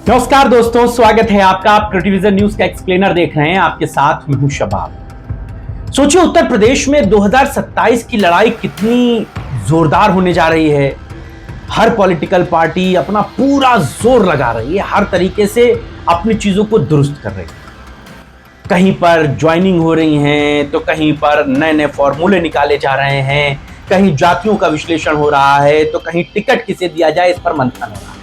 नमस्कार दोस्तों, स्वागत है आपका। आप टेलीविजन न्यूज का एक्सप्लेनर देख रहे हैं। आपके साथ मैं हूं शबाब। सोचिए उत्तर प्रदेश में 2027 की लड़ाई कितनी जोरदार होने जा रही है। हर पॉलिटिकल पार्टी अपना पूरा जोर लगा रही है, हर तरीके से अपनी चीजों को दुरुस्त कर रही है। कहीं पर ज्वाइनिंग हो रही हैं तो कहीं पर नए नए फॉर्मूले निकाले जा रहे हैं, कहीं जातियों का विश्लेषण हो रहा है तो कहीं टिकट किसे दिया जाए इस पर मंथन हो रहा है।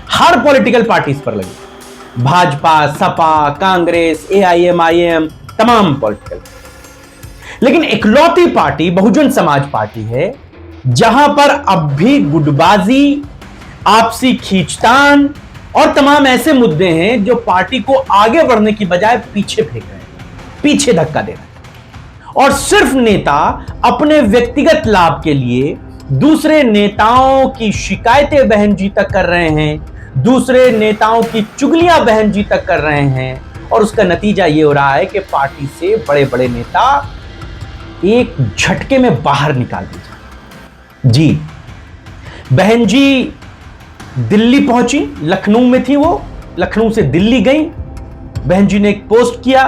हर पॉलिटिकल पार्टी इस पर लगी, भाजपा, सपा, कांग्रेस, एआईएमआईएम, तमाम पॉलिटिकल। लेकिन इकलौती पार्टी बहुजन समाज पार्टी है जहां पर अब भी गुटबाजी, आपसी खींचतान और तमाम ऐसे मुद्दे हैं जो पार्टी को आगे बढ़ने की बजाय पीछे फेंक रहे हैं, पीछे धक्का दे रहे हैं। और सिर्फ नेता अपने व्यक्तिगत लाभ के लिए दूसरे नेताओं की शिकायतें बहन जी तक कर रहे हैं, दूसरे नेताओं की चुगलियां बहन जी तक कर रहे हैं। और उसका नतीजा यह हो रहा है कि पार्टी से बड़े बड़े नेता एक झटके में बाहर निकाल दिए जाए। जी, बहन जी दिल्ली पहुंची, लखनऊ में थी वो, लखनऊ से दिल्ली गई। बहन जी ने एक पोस्ट किया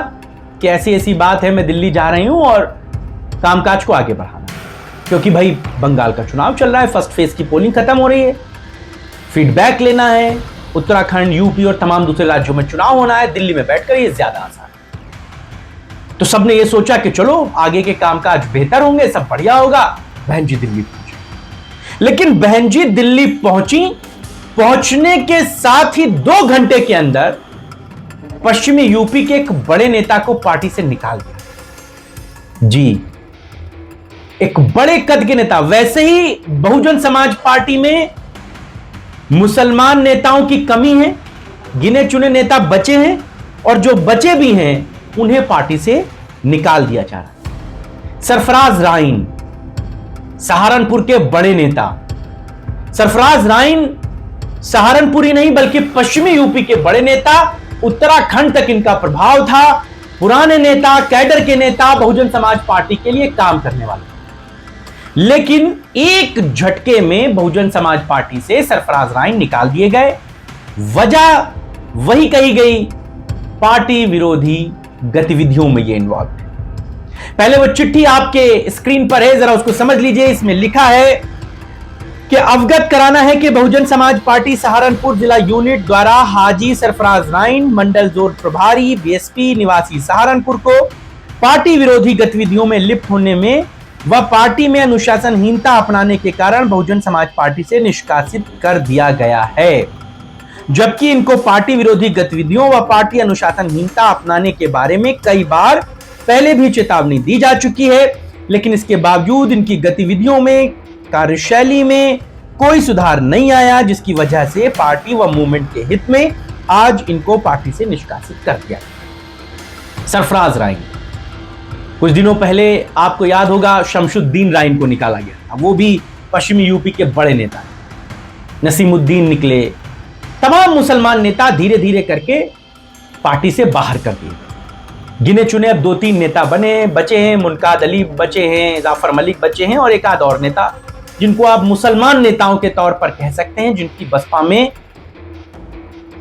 कि ऐसी ऐसी बात है, मैं दिल्ली जा रही हूं और कामकाज को आगे बढ़ाना, क्योंकि भाई बंगाल का चुनाव चल रहा है, फर्स्ट फेज की पोलिंग खत्म हो रही है, फीडबैक लेना है, उत्तराखंड, यूपी और तमाम दूसरे राज्यों में चुनाव होना है, दिल्ली में बैठकर ये ज्यादा आसान है। तो सबने ये सोचा कि चलो आगे के कामकाज बेहतर होंगे, सब बढ़िया होगा। बहन जी दिल्ली पहुंची, लेकिन बहन जी दिल्ली पहुंची, पहुंचने के साथ ही 2 घंटे के अंदर पश्चिमी यूपी के एक बड़े नेता को पार्टी से निकाल दिया। जी, एक बड़े कद के नेता। वैसे ही बहुजन समाज पार्टी में मुसलमान नेताओं की कमी है, गिने चुने नेता बचे हैं और जो बचे भी हैं उन्हें पार्टी से निकाल दिया जा रहा है। सरफराज राइन, सहारनपुर के बड़े नेता। सरफराज राइन सहारनपुरी नहीं बल्कि पश्चिमी यूपी के बड़े नेता, उत्तराखंड तक इनका प्रभाव था। पुराने नेता, कैडर के नेता, बहुजन समाज पार्टी के लिए काम करने वाले। लेकिन एक झटके में बहुजन समाज पार्टी से सरफराज राइन निकाल दिए गए। वजह वही कही गई, पार्टी विरोधी गतिविधियों में ये इन्वॉल्व है। पहले वो चिट्ठी आपके स्क्रीन पर है, जरा उसको समझ लीजिए। इसमें लिखा है कि अवगत कराना है कि बहुजन समाज पार्टी सहारनपुर जिला यूनिट द्वारा हाजी सरफराज राइन, मंडल जोन प्रभारी, बीएसपी निवासी सहारनपुर को पार्टी विरोधी गतिविधियों में लिप्त होने में व पार्टी में अनुशासनहीनता अपनाने के कारण बहुजन समाज पार्टी से निष्कासित कर दिया गया है। जबकि इनको पार्टी विरोधी गतिविधियों व पार्टी अनुशासनहीनता अपनाने के बारे में कई बार पहले भी चेतावनी दी जा चुकी है, लेकिन इसके बावजूद इनकी गतिविधियों में, कार्यशैली में कोई सुधार नहीं आया, जिसकी वजह से पार्टी व मूवमेंट के हित में आज इनको पार्टी से निष्कासित कर दिया। सरफराज राइन, कुछ दिनों पहले आपको याद होगा शमशुद्दीन राइन को निकाला गया था, वो भी पश्चिमी यूपी के बड़े नेता। नसीमुद्दीन निकले, तमाम मुसलमान नेता धीरे धीरे करके पार्टी से बाहर कर दिए। गिने चुने अब 2-3 नेता बचे हैं। मुनकाद अली बचे हैं, जाफर मलिक बचे हैं और एक आध और नेता जिनको आप मुसलमान नेताओं के तौर पर कह सकते हैं, जिनकी बसपा में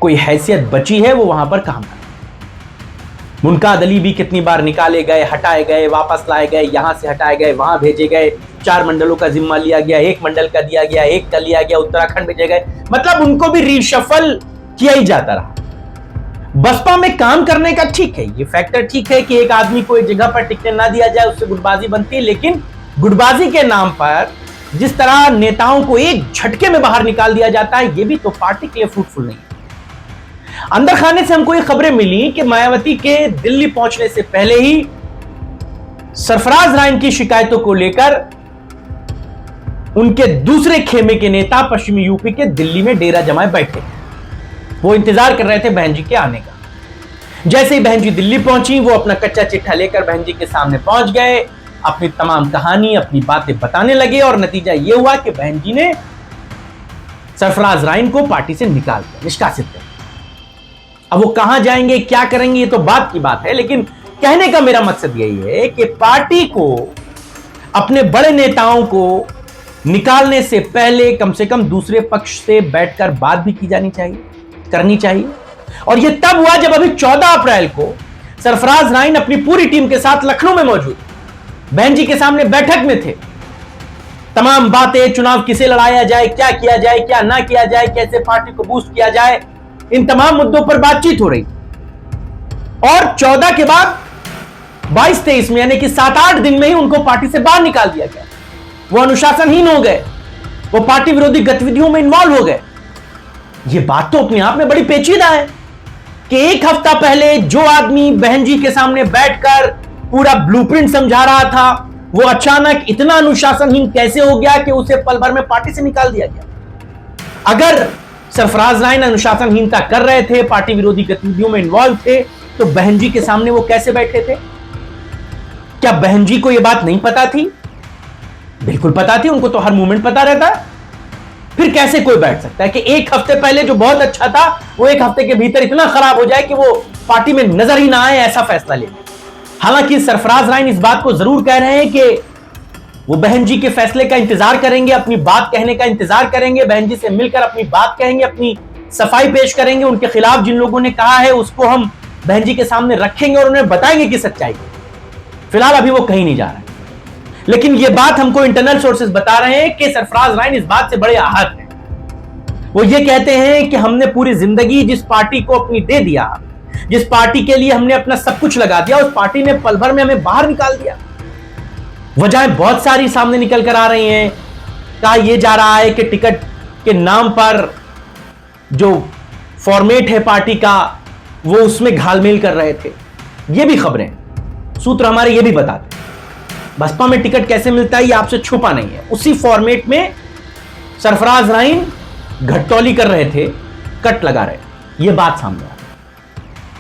कोई हैसियत बची है, वो वहां पर काम कर। मुनकाद अली भी कितनी बार निकाले गए, हटाए गए, वापस लाए गए, यहां से हटाए गए, वहां भेजे गए। 4 मंडलों का जिम्मा लिया गया, 1 मंडल का दिया गया, 1 का लिया गया, उत्तराखंड भेजे गए। मतलब उनको भी रीशफल किया ही जाता रहा। बसपा में काम करने का ठीक है, ये फैक्टर ठीक है कि एक आदमी को एक जगह पर टिकने ना दिया जाए, उससे गुटबाजी बनती है। लेकिन गुटबाजी के नाम पर जिस तरह नेताओं को एक झटके में बाहर निकाल दिया जाता है, ये भी तो पार्टी के लिए फ्रूटफुल नहीं है। अंदर खाने से हमको ये खबरें मिली कि मायावती के दिल्ली पहुंचने से पहले ही सरफराज राइन की शिकायतों को लेकर उनके दूसरे खेमे के नेता पश्चिमी यूपी के दिल्ली में डेरा जमाए बैठे। वो इंतजार कर रहे थे बहन जी के आने का। जैसे ही बहन जी दिल्ली पहुंची, वो अपना कच्चा चिट्ठा लेकर बहन जी के सामने पहुंच गए, अपनी तमाम कहानी, अपनी बातें बताने लगे और नतीजा यह हुआ कि बहन जी ने सरफराज राइन को पार्टी से निकाल दिया, निष्कासित कर। अब वो कहां जाएंगे, क्या करेंगे, ये तो बात की बात है। लेकिन कहने का मेरा मकसद यही है कि पार्टी को अपने बड़े नेताओं को निकालने से पहले कम से कम दूसरे पक्ष से बैठकर बात भी की जानी चाहिए, करनी चाहिए। और यह तब हुआ जब अभी 14 अप्रैल को सरफराज राइन अपनी पूरी टीम के साथ लखनऊ में मौजूद, बहन जी के सामने बैठक में थे। तमाम बातें, चुनाव किसे लड़ाया जाए, क्या किया जाए, क्या ना किया जाए, कैसे पार्टी को बूस्ट किया जाए, इन तमाम मुद्दों पर बातचीत हो रही। और 14 के बाद 22-23 में, यानी कि 7-8 दिन में ही उनको पार्टी से बाहर निकाल दिया गया। वो अनुशासनहीन हो गए, वो पार्टी विरोधी गतिविधियों में इन्वॉल्व हो गए। ये बात तो अपने आप में बड़ी पेचीदा है कि एक हफ्ता पहले जो आदमी बहन जी के सामने बैठकर पूरा ब्लूप्रिंट समझा रहा था, वो अचानक इतना अनुशासनहीन कैसे हो गया कि उसे पल भर में पार्टी से निकाल दिया गया। अगर सरफराज राइन अनुशासनहीनता कर रहे थे, पार्टी विरोधी गतिविधियों में इन्वॉल्व थे, तो बहन जी के सामने वो कैसे बैठे थे? क्या बहन जी को यह बात नहीं पता थी? बिल्कुल पता थी, उनको तो हर मूवमेंट पता रहता है। फिर कैसे कोई बैठ सकता है कि एक हफ्ते पहले जो बहुत अच्छा था वो एक हफ्ते के भीतर इतना खराब हो जाए कि वो पार्टी में नजर ही ना आए, ऐसा फैसला ले। हालांकि सरफराज राइन इस बात को जरूर कह रहे हैं कि वो बहन जी के फैसले का इंतजार करेंगे, अपनी बात कहने का इंतजार करेंगे, बहन जी से मिलकर अपनी बात कहेंगे, अपनी सफाई पेश करेंगे। उनके खिलाफ जिन लोगों ने कहा है उसको हम बहन जी के सामने रखेंगे और उन्हें बताएंगे कि सच्चाई है। फिलहाल अभी वो कहीं नहीं जा रहा है, लेकिन यह बात हमको इंटरनल सोर्सेज बता रहे हैं कि सरफराज राइन इस बात से बड़े आहत हैं। वो ये कहते हैं कि हमने पूरी जिंदगी जिस पार्टी को अपनी दे दिया, जिस पार्टी के लिए हमने अपना सब कुछ लगा दिया, उस पार्टी ने पल भर में हमें बाहर निकाल दिया। वजहें बहुत सारी सामने निकल कर आ रही हैं। कहा यह जा रहा है कि टिकट के नाम पर जो फॉर्मेट है पार्टी का, वो उसमें घालमेल कर रहे थे। ये भी खबरें, सूत्र हमारे ये भी बताते हैं। बसपा में टिकट कैसे मिलता है ये आपसे छुपा नहीं है। उसी फॉर्मेट में सरफराज राइन घटतौली कर रहे थे, कट लगा रहे थे। ये बात सामने आ रही।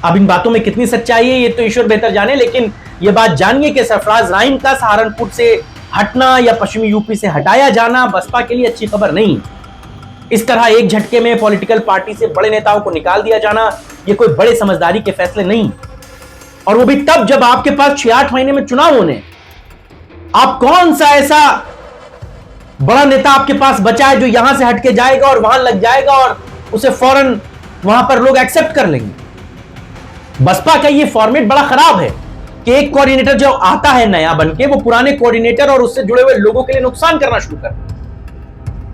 अब इन बातों में कितनी सच्चाई है ये तो ईश्वर बेहतर जाने, लेकिन यह बात जानिए कि सरफराज राइन का सहारनपुर से हटना या पश्चिमी यूपी से हटाया जाना बसपा के लिए अच्छी खबर नहीं। इस तरह एक झटके में पॉलिटिकल पार्टी से बड़े नेताओं को निकाल दिया जाना यह कोई बड़े समझदारी के फैसले नहीं, और वो भी तब जब आपके पास 6-8 महीने में चुनाव होने। आप कौन सा ऐसा बड़ा नेता आपके पास बचा है जो यहां से हटके जाएगा और वहां लग जाएगा और उसे फौरन वहां पर लोग एक्सेप्ट कर लेंगे? बसपा का ये फॉर्मेट बड़ा खराब है कि एक कोऑर्डिनेटर जो आता है नया बनके, वो पुराने कोऑर्डिनेटर और उससे जुड़े हुए लोगों के लिए नुकसान करना शुरू कर।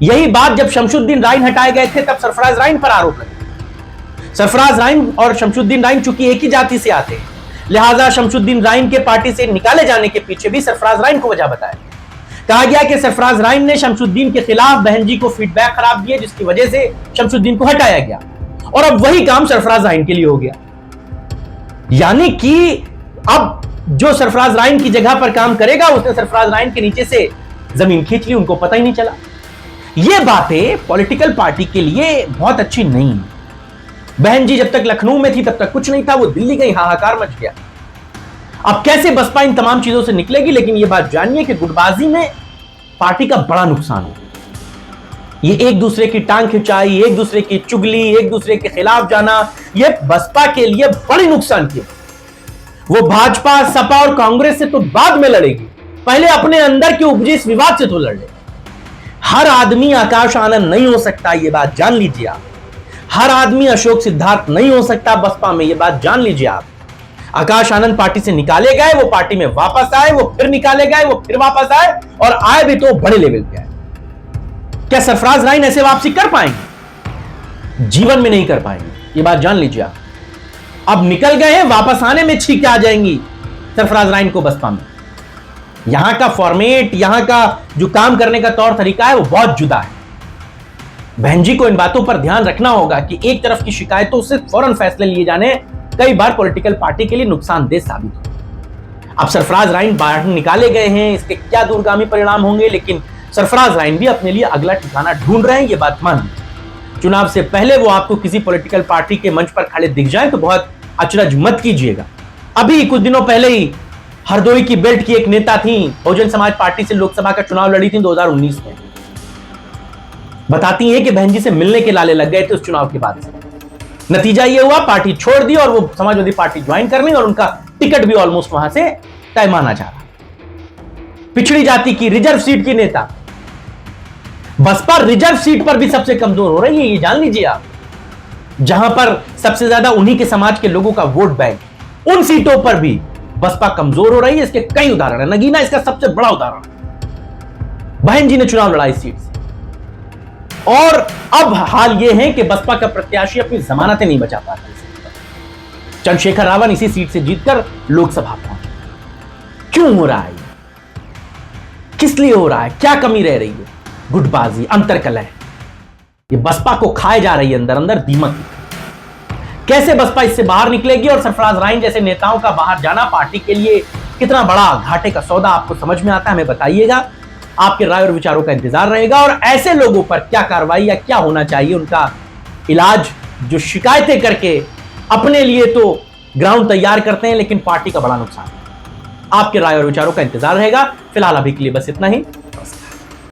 यही बात जब शमशुद्दीन राइन हटाए गए थे तब सरफराज राइन पर आरोप लगे। सरफराज राइन और शमशुद्दीन राइन चूंकि एक ही जाति से आते हैं, लिहाजा शमशुद्दीन राइन के पार्टी से निकाले जाने के पीछे भी सरफराज राइन को वजह बताया। कहा गया कि सरफराज राइन ने शमशुद्दीन के खिलाफ बहन जी को फीडबैक खराब दिए, जिसकी वजह से शमशुद्दीन को हटाया गया, और अब वही काम सरफराज राइन के लिए हो गया। यानी कि अब जो सरफराज राइन की जगह पर काम करेगा उसने सरफराज राइन के नीचे से जमीन खींच ली, उनको पता ही नहीं चला। ये बातें पॉलिटिकल पार्टी के लिए बहुत अच्छी नहीं है। बहन जी जब तक लखनऊ में थी तब तक कुछ नहीं था, वो दिल्ली गई, हाहाकार मच गया। अब कैसे बसपा इन तमाम चीजों से निकलेगी? लेकिन यह बात जानिए कि गुटबाजी में पार्टी का बड़ा नुकसान है। ये एक दूसरे की टांग खिंचाई, एक दूसरे की चुगली, एक दूसरे के खिलाफ जाना, यह बसपा के लिए बड़ी नुकसान की। वो भाजपा, सपा और कांग्रेस से तो बाद में लड़ेगी, पहले अपने अंदर के उपजे इस विवाद से तो लड़ ले। हर आदमी आकाश आनंद नहीं हो सकता, यह बात जान लीजिए आप। हर आदमी अशोक सिद्धार्थ नहीं हो सकता बसपा में, यह बात जान लीजिए आप। आकाश आनंद पार्टी से निकाले गए, वो पार्टी में वापस आए, वो फिर निकाले गए, वो फिर वापस आए, और आए भी तो बड़े लेवल पे आए। क्या सरफराज राइन ऐसे वापसी कर पाएंगे? जीवन में नहीं कर पाएंगे, ये बात जान लीजिए आप। अब निकल गए हैं, वापस आने में छींके आ जाएंगी सरफराज राइन को बसपा में। यहां का फॉर्मेट, यहां का जो काम करने का तौर तरीका है वो बहुत जुदा है। बहन जी को इन बातों पर ध्यान रखना होगा कि एक तरफ की शिकायतों से फौरन फैसले लिए जाने कई बार पॉलिटिकल पार्टी के लिए नुकसानदेह साबित हो। अब सरफराज राइन बाहर निकाले गए हैं, इसके क्या दूरगामी परिणाम होंगे, लेकिन सरफराज राइन भी अपने लिए अगला ठिकाना ढूंढ रहे हैं, ये बात मान। चुनाव से पहले वो आपको किसी पॉलिटिकल पार्टी के मंच पर खड़े दिख जाए तो बहुत अचरज मत कीजिएगा। अभी कुछ दिनों पहले ही हरदोई की बेल्ट की एक नेता थी, बहुजन समाज पार्टी से लोकसभा का चुनाव लड़ी थी 2019 में। बताती है कि बहन जी से मिलने के लाले लग गए थे उस चुनाव के बाद से। नतीजा यह हुआ, पार्टी छोड़ दी और वो समाजवादी पार्टी ज्वाइन कर ली, और उनका टिकट भी ऑलमोस्ट वहां से तय माना जा रहा। पिछड़ी जाति की रिजर्व सीट की नेता, बसपा रिजर्व सीट पर भी सबसे कमजोर हो रही है, ये जान लीजिए आप। जहां पर सबसे ज्यादा उन्हीं के समाज के लोगों का वोट बैंक, उन सीटों पर भी बसपा कमजोर हो रही है। इसके कई उदाहरण है, नगीना इसका सबसे बड़ा उदाहरण है। बहन जी ने चुनाव लड़ा इस सीट से, और अब हाल यह है कि बसपा का प्रत्याशी अपनी जमानतें नहीं बचा पाता। चंद्रशेखर रावण इसी सीट से जीतकर लोकसभा पहुंचे। क्यों हो रहा है, किस लिए हो रहा है, क्या कमी रह रही है? गुटबाजी, अंतरकलह, ये बसपा को खाए जा रही है अंदर अंदर दीमक। कैसे बसपा इससे बाहर निकलेगी और सरफराज राइन जैसे नेताओं का बाहर जाना पार्टी के लिए कितना बड़ा घाटे का सौदा आपको समझ में आता है, हमें बताइएगा। आपके राय और विचारों का इंतजार रहेगा, और ऐसे लोगों पर क्या कार्रवाई या क्या होना चाहिए, उनका इलाज, जो शिकायतें करके अपने लिए तो ग्राउंड तैयार करते हैं लेकिन पार्टी का बड़ा नुकसान है। आपके राय और विचारों का इंतजार रहेगा। फिलहाल अभी के लिए बस इतना ही।